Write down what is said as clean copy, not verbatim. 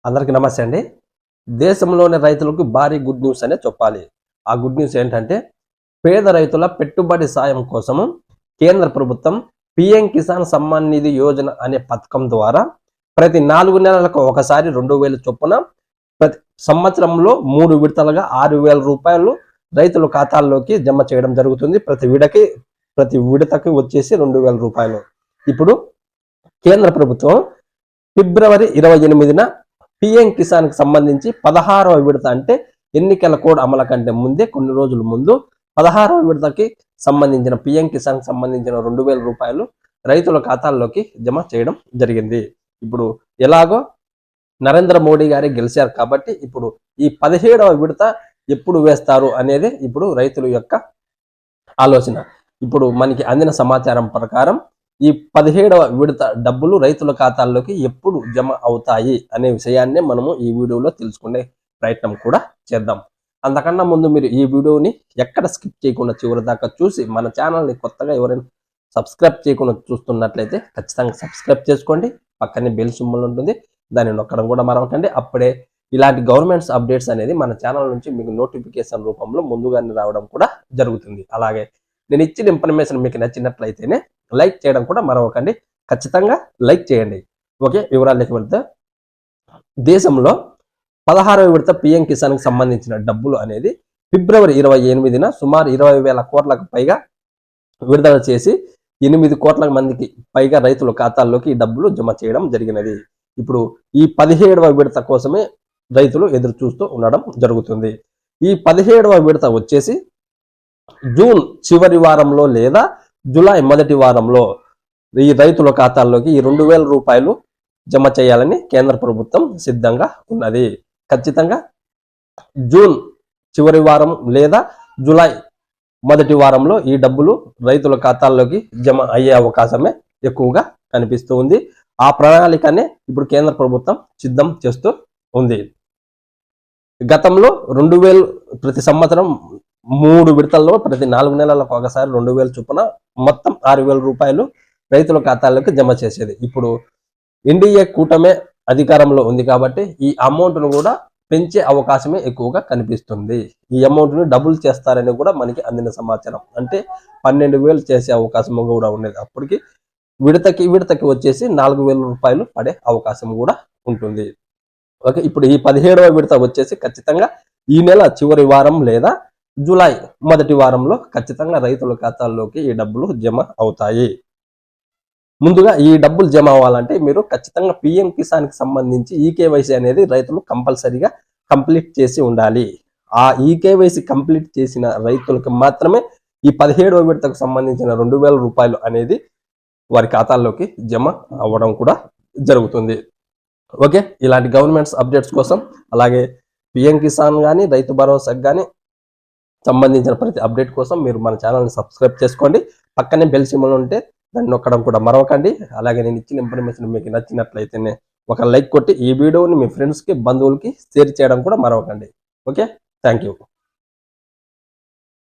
అందరికీ నమస్తే అండి. దేశంలోని రైతులకు భారీ గుడ్ న్యూస్ అనే చెప్పాలి. ఆ గుడ్ న్యూస్ ఏంటంటే పేద రైతుల పెట్టుబడి సాయం కోసము కేంద్ర ప్రభుత్వం పీఎం కిసాన్ సమ్మాన్ నిధి యోజన అనే పథకం ద్వారా ప్రతి 4 నెలలకు ఒకసారి 2000 చొప్పున ప్రతి సంవత్సరంలో 3 విడతలుగా 6000 రూపాయలు రైతుల ఖాతాల్లోకి జమ చేయడం జరుగుతుంది. ప్రతి విడతకి వచ్చేసి 2000 రూపాయలు. ఇప్పుడు కేంద్ర ప్రభుత్వం ఫిబ్రవరి 28న పీఎం కిసాన్ కి సంబంధించి 16వ విడత అంటే ఎన్నికల కోడ్ అమలు కంటే ముందే కొన్ని రోజుల ముందు 16వ విడతకి సంబంధించిన పీఎం కిసాన్ కి సంబంధించిన 2000 రూపాయలు రైతుల ఖాతాల్లోకి జమ చేయడం జరిగింది. ఇప్పుడు ఎలాగో నరేంద్ర మోడీ గారే గెలిచారు కాబట్టి ఇప్పుడు ఈ 17వ విడత ఎప్పుడు వేస్తారు అనేది ఇప్పుడు రైతుల యొక్క ఆలోచన. ఇప్పుడు మనకి అందిన సమాచారం ప్రకారం ఈ 17వ విడత డబ్బులు రైతుల ఖాతాల్లోకి ఎప్పుడు జమ అవుతాయి అనే విషయాన్నే మనము ఈ వీడియోలో తెలుసుకునే ప్రయత్నం కూడా చేద్దాం. అంతకన్నా ముందు మీరు ఈ వీడియోని ఎక్కడ స్కిప్ చేయకుండా చివరి దాకా చూసి మన ఛానల్ని కొత్తగా ఎవరైనా సబ్స్క్రైబ్ చేయకుండా చూస్తున్నట్లయితే ఖచ్చితంగా సబ్స్క్రైబ్ చేసుకోండి. పక్కనే బెల్ సింబల్ ఉంటుంది, దాన్ని నొక్కడం కూడా మరవకండి. అప్పుడే ఇలాంటి గవర్నమెంట్స్ అప్డేట్స్ అనేది మన ఛానల్ నుంచి మీకు నోటిఫికేషన్ రూపంలో ముందుగానే రావడం కూడా జరుగుతుంది. అలాగే నేను ఇచ్చిన ఇన్ఫర్మేషన్ మీకు నచ్చినట్లయితేనే లైక్ చేయడం కూడా మరవకండి. ఖచ్చితంగా లైక్ చేయండి. ఓకే, వివరాల్లోకి వెళ్తే దేశంలో 16వ విడత పీఎం కిసాన్ కి సంబంధించిన డబ్బులు అనేది ఫిబ్రవరి 28న సుమారు 20,000 కోట్లకు పైగా విడుదల చేసి 8 కోట్ల మందికి పైగా రైతుల ఖాతాల్లోకి ఈ డబ్బులు జమ చేయడం జరిగినది. ఇప్పుడు ఈ 17వ విడత కోసమే రైతులు ఎదురు చూస్తూ ఉండడం జరుగుతుంది. ఈ 17వ విడత వచ్చేసి జూన్ చివరి వారంలో లేదా జూలై మొదటి వారంలో ఈ రైతుల ఖాతాల్లోకి ఈ 2000 రూపాయలు జమ చేయాలని కేంద్ర ప్రభుత్వం సిద్ధంగా ఉన్నది. ఖచ్చితంగా జూన్ చివరి వారం లేదా జూలై మొదటి వారంలో ఈ డబ్బులు రైతుల ఖాతాల్లోకి జమ అయ్యే అవకాశమే ఎక్కువగా కనిపిస్తూ ఉంది. ఆ ప్రణాళికనే ఇప్పుడు కేంద్ర ప్రభుత్వం సిద్ధం చేస్తూ ఉంది. గతంలో 2000 ప్రతి సంవత్సరం 3 విడతల్లో ప్రతి 4 నెలలకు ఒకసారి 2000 చొప్పున మొత్తం 6000 రూపాయలు రైతుల ఖాతాల్లోకి జమ చేసేది. ఇప్పుడు ఎన్డీఏ కూటమే అధికారంలో ఉంది కాబట్టి ఈ అమౌంట్ను కూడా పెంచే అవకాశమే ఎక్కువగా కనిపిస్తుంది. ఈ అమౌంట్ను డబుల్ చేస్తారని కూడా మనకి అందిన సమాచారం. అంటే 12,000 చేసే అవకాశం కూడా ఉండేది. అప్పటికి విడతకి వచ్చేసి 4,000 రూపాయలు పడే అవకాశం కూడా ఉంటుంది. ఓకే, ఇప్పుడు ఈ 17వ విడత వచ్చేసి ఖచ్చితంగా ఈ నెల చివరి వారం లేదా జూలై మొదటి వారంలో ఖచ్చితంగా రైతుల ఖాతాల్లోకి ఈ డబ్బులు జమ అవుతాయి. ముందుగా ఈ డబ్బులు జమ అవ్వాలంటే మీరు ఖచ్చితంగా పీఎం కిసాన్ కి సంబంధించి ఈకేవైసీ అనేది రైతులు కంపల్సరీగా కంప్లీట్ చేసి ఉండాలి. ఆ ఈకేవైసీ కంప్లీట్ చేసిన రైతులకు మాత్రమే ఈ 17వ విడతకు సంబంధించిన 2000 రూపాయలు అనేది వారి ఖాతాల్లోకి జమ అవ్వడం కూడా జరుగుతుంది. ఓకే, ఇలాంటి గవర్నమెంట్స్ అప్డేట్స్ కోసం అలాగే పీఎం కిసాన్ కానీ రైతు భరోసాకు కానీ సంబంధించిన ప్రతి అప్డేట్ కోసం మీరు మన ఛానల్ని సబ్స్క్రైబ్ చేసుకోండి. పక్కనే బెల్ సింబల్ ఉంటే దాన్ని నొక్కడం కూడా మరవకండి. అలాగే నేను ఇచ్చిన ఇన్ఫర్మేషన్ మీకు నచ్చినట్లయితేనే ఒక లైక్ కొట్టి ఈ వీడియోని మీ ఫ్రెండ్స్కి బంధువులకి షేర్ చేయడం కూడా మరవకండి. Okay, thank you.